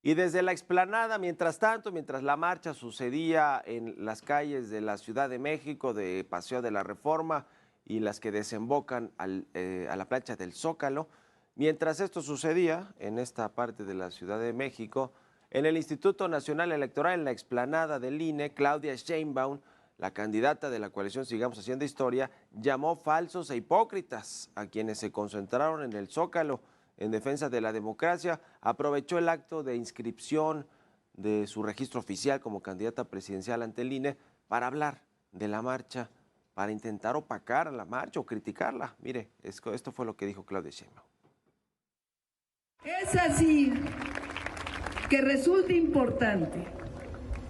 Y desde la explanada, mientras tanto, mientras la marcha sucedía en las calles de la Ciudad de México, de Paseo de la Reforma y las que desembocan a la plancha del Zócalo, mientras esto sucedía en esta parte de la Ciudad de México, en el Instituto Nacional Electoral, en la explanada del INE, Claudia Sheinbaum, la candidata de la coalición Sigamos Haciendo Historia, llamó falsos e hipócritas a quienes se concentraron en el Zócalo en defensa de la democracia. Aprovechó el acto de inscripción de su registro oficial como candidata presidencial ante el INE para hablar de la marcha, para intentar opacar a la marcha o criticarla. Mire, esto fue lo que dijo Claudia Sheinbaum. Es así que resulta importante,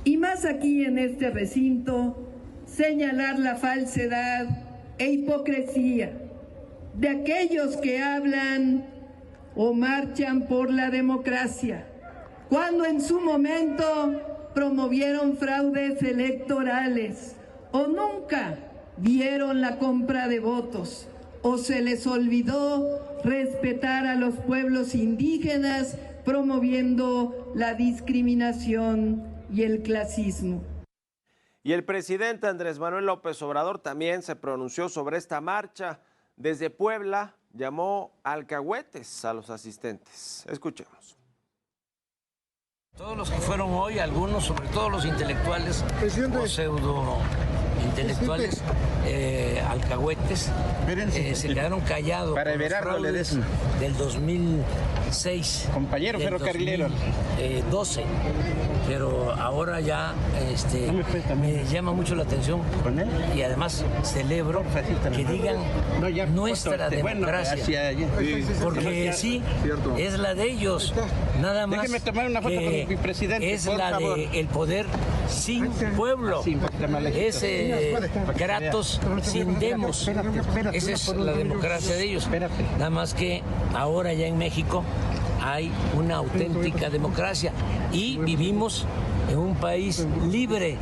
y más aquí en este recinto, señalar la falsedad e hipocresía de aquellos que hablan o marchan por la democracia, cuando en su momento promovieron fraudes electorales o nunca vieron la compra de votos o se les olvidó respetar a los pueblos indígenas promoviendo la discriminación y el clasismo. Y el presidente Andrés Manuel López Obrador también se pronunció sobre esta marcha. Desde Puebla llamó alcahuetes a los asistentes. Escuchemos. Todos los que fueron hoy, algunos, sobre todo los intelectuales o pseudo intelectuales, alcahuetes, se quedaron callados para con los fraudes del 2006, compañero ferrocarrilero, 12, pero ahora ya me llama mucho la atención y además celebro que digan nuestra democracia, porque sí, es la de ellos, nada más. Déjeme tomar una foto con mi presidente, es la del poder sin pueblo, es Kratos sin demos. Esa es la democracia de ellos. Nada más que ahora ya en México hay una auténtica democracia y vivimos en un país libre.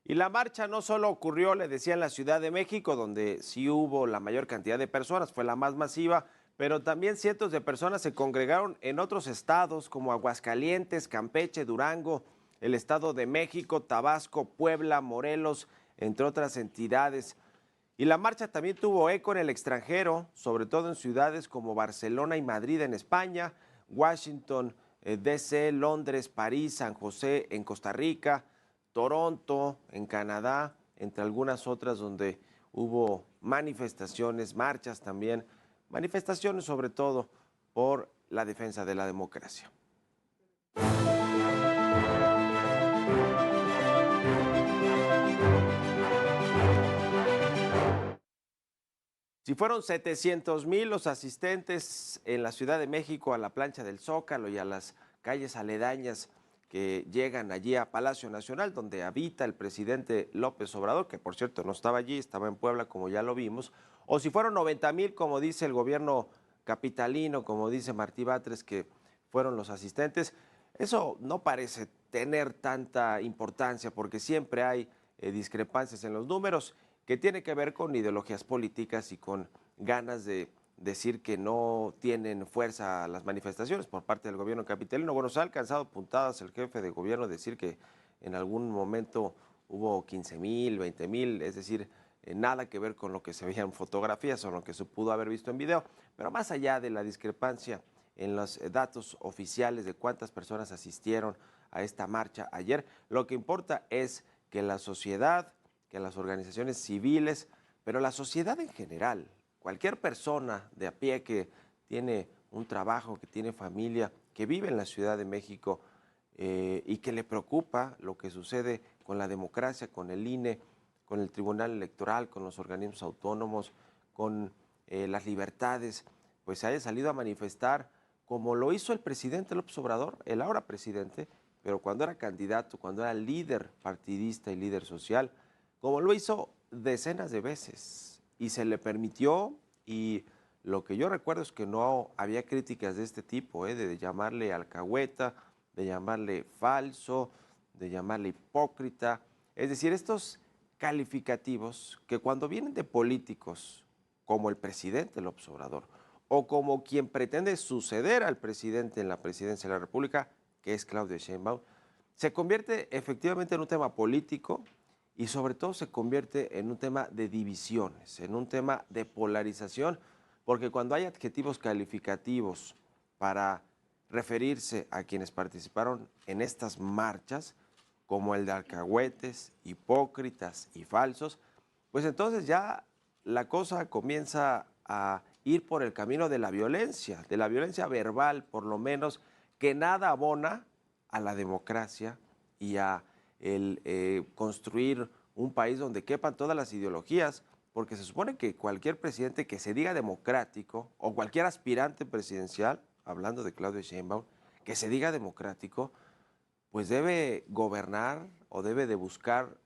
Y la marcha no solo ocurrió, le decía, en la Ciudad de México, donde sí hubo la mayor cantidad de personas, fue la más masiva, pero también cientos de personas se congregaron en otros estados como Aguascalientes, Campeche, Durango, el Estado de México, Tabasco, Puebla, Morelos, entre otras entidades. Y la marcha también tuvo eco en el extranjero, sobre todo en ciudades como Barcelona y Madrid en España, Washington, DC, Londres, París, San José en Costa Rica, Toronto en Canadá, entre algunas otras donde hubo manifestaciones, marchas también, manifestaciones sobre todo por la defensa de la democracia. Si fueron 700,000 los asistentes en la Ciudad de México a la plancha del Zócalo y a las calles aledañas que llegan allí a Palacio Nacional, donde habita el presidente López Obrador, que por cierto no estaba allí, estaba en Puebla como ya lo vimos, o si fueron 90,000 como dice el gobierno capitalino, como dice Martí Batres, que fueron los asistentes, eso no parece tener tanta importancia porque siempre hay discrepancias en los números que tiene que ver con ideologías políticas y con ganas de decir que no tienen fuerza las manifestaciones por parte del gobierno capitalino. Bueno, se ha alcanzado puntadas el jefe de gobierno decir que en algún momento hubo 15,000, 20,000, es decir, nada que ver con lo que se veía en fotografías o lo que se pudo haber visto en video, pero más allá de la discrepancia en los datos oficiales de cuántas personas asistieron a esta marcha ayer, lo que importa es que la sociedad, que las organizaciones civiles, pero la sociedad en general, cualquier persona de a pie que tiene un trabajo, que tiene familia, que vive en la Ciudad de México y que le preocupa lo que sucede con la democracia, con el INE, con el Tribunal Electoral, con los organismos autónomos, con las libertades, pues se haya salido a manifestar como lo hizo el presidente López Obrador, el ahora presidente, pero cuando era candidato, cuando era líder partidista y líder social, como lo hizo decenas de veces y se le permitió, y lo que yo recuerdo es que no había críticas de este tipo, de llamarle alcahueta, de llamarle falso, de llamarle hipócrita, es decir, estos calificativos que cuando vienen de políticos como el presidente López Obrador o como quien pretende suceder al presidente en la presidencia de la República, que es Claudia Sheinbaum, se convierte efectivamente en un tema político y sobre todo se convierte en un tema de divisiones, en un tema de polarización, porque cuando hay adjetivos calificativos para referirse a quienes participaron en estas marchas, como el de alcahuetes, hipócritas y falsos, pues entonces ya la cosa comienza a ir por el camino de la violencia verbal, por lo menos, que nada abona a la democracia y a el construir un país donde quepan todas las ideologías, porque se supone que cualquier presidente que se diga democrático o cualquier aspirante presidencial, hablando de Claudia Sheinbaum, que se diga democrático, pues debe gobernar o debe de buscar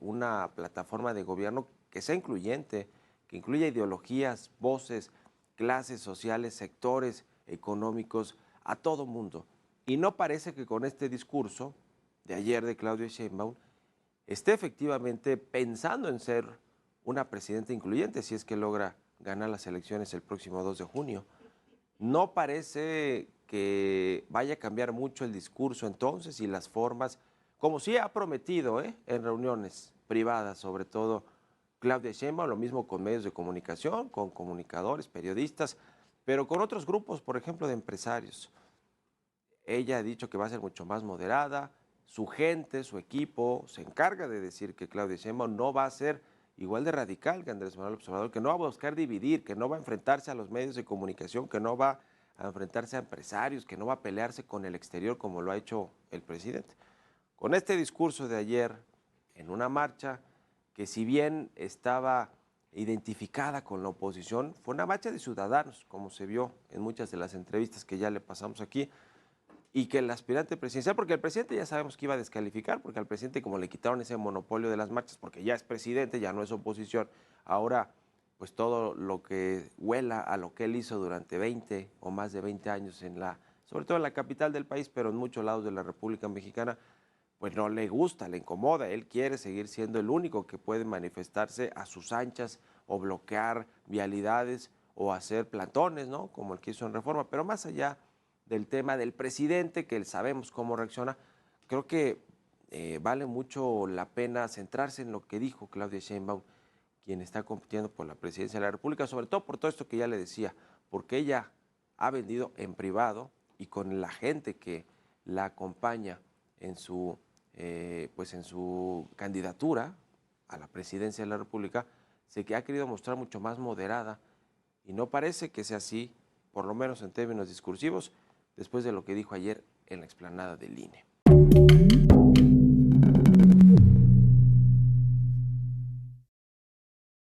una plataforma de gobierno que sea incluyente, que incluya ideologías, voces, clases sociales, sectores económicos, a todo mundo. Y no parece que con este discurso de ayer de Claudia Sheinbaum esté efectivamente pensando en ser una presidenta incluyente si es que logra ganar las elecciones el próximo 2 de junio. No parece que vaya a cambiar mucho el discurso entonces y las formas, como sí ha prometido en reuniones privadas, sobre todo Claudia Sheinbaum, lo mismo con medios de comunicación, con comunicadores, periodistas, pero con otros grupos, por ejemplo, de empresarios. Ella ha dicho que va a ser mucho más moderada, su gente, su equipo, se encarga de decir que Claudia Sheinbaum no va a ser igual de radical que Andrés Manuel López Obrador, que no va a buscar dividir, que no va a enfrentarse a los medios de comunicación, que no va a enfrentarse a empresarios, que no va a pelearse con el exterior como lo ha hecho el presidente. Con este discurso de ayer en una marcha que si bien estaba identificada con la oposición, fue una marcha de ciudadanos, como se vio en muchas de las entrevistas que ya le pasamos aquí, y que el aspirante presidencial, porque el presidente ya sabemos que iba a descalificar, porque al presidente como le quitaron ese monopolio de las marchas, porque ya es presidente, ya no es oposición, ahora pues todo lo que huela a lo que él hizo durante 20 o más de 20 años sobre todo en la capital del país, pero en muchos lados de la República Mexicana, pues no le gusta, le incomoda, él quiere seguir siendo el único que puede manifestarse a sus anchas o bloquear vialidades o hacer plantones, ¿no? Como el que hizo en Reforma, pero más allá del tema del presidente, que sabemos cómo reacciona, creo que vale mucho la pena centrarse en lo que dijo Claudia Sheinbaum, quien está compitiendo por la presidencia de la República, sobre todo por todo esto que ya le decía, porque ella ha vendido en privado y con la gente que la acompaña en su candidatura a la presidencia de la República, sé que ha querido mostrar mucho más moderada y no parece que sea así, por lo menos en términos discursivos, después de lo que dijo ayer en la explanada del INE.